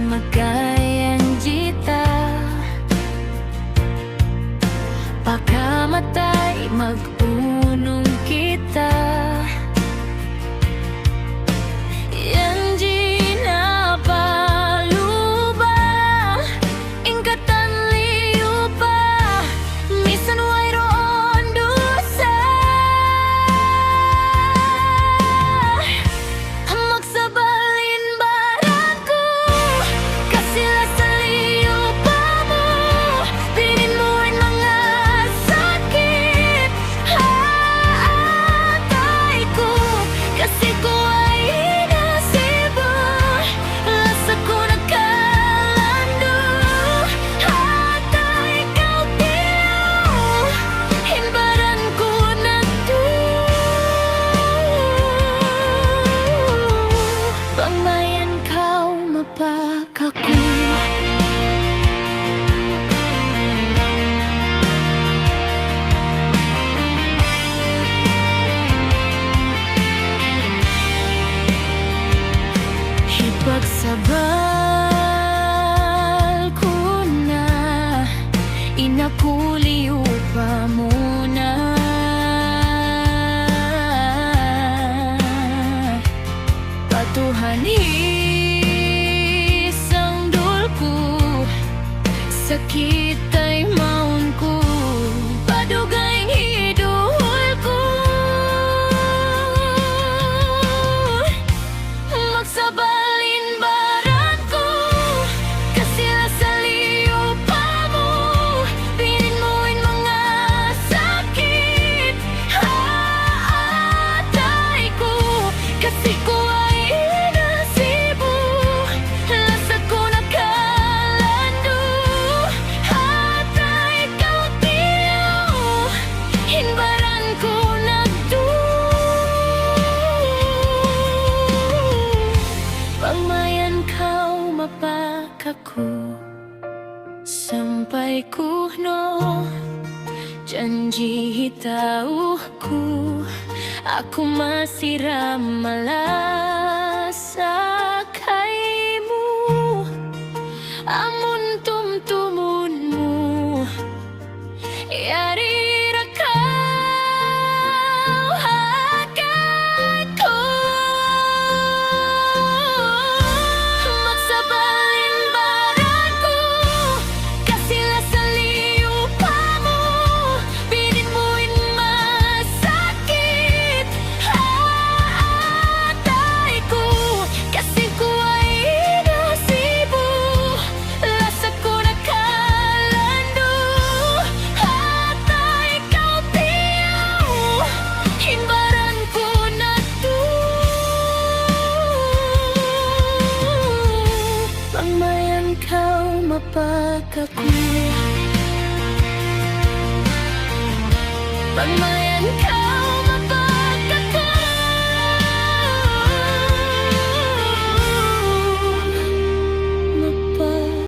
magkayanjita. Pagkamatay mag-unong kita. Yanji na paluba, ingkatan liu pa, misan wayroon dusa. Magsabalin barangku, kasila sa liu pa mo, pinin mo ang mga sakit. Haatay ko, kasi ko ay inasibo. Lasa ko nagkalando, hatay ikaw tiyaw, hinbaran ko na to. Pangmayan kau mapakaku. Ipagsabal ko na, inakuliw pa muna. Patuhan isang dulko, sakit ay maun ko, padugay hiduhol ko. Magsabalin barangko, kasila sa liu pa mo, pinin mo ang mga sakit. Haatay ko, kasi ko ay inasibo. Lasa ko nagkalando, hatay ikaw tiyaw, hinbaran ko nagto. Pangmayan kau mapakaku, sampai kuno janji tahu ku, aku masih ramala kaimu. Amun tumtumunmu yari rakau hakatku. Magsabalin barangku, kasila sa liu pa mo, pinin mo ang masakit. Haatay ko, kasi ko ay inasibo. Lasa ko nagkalando, hatay ikaw tiyaw, hinbaran ko na to. Pangmayan kau mapakaku, pangmayan kau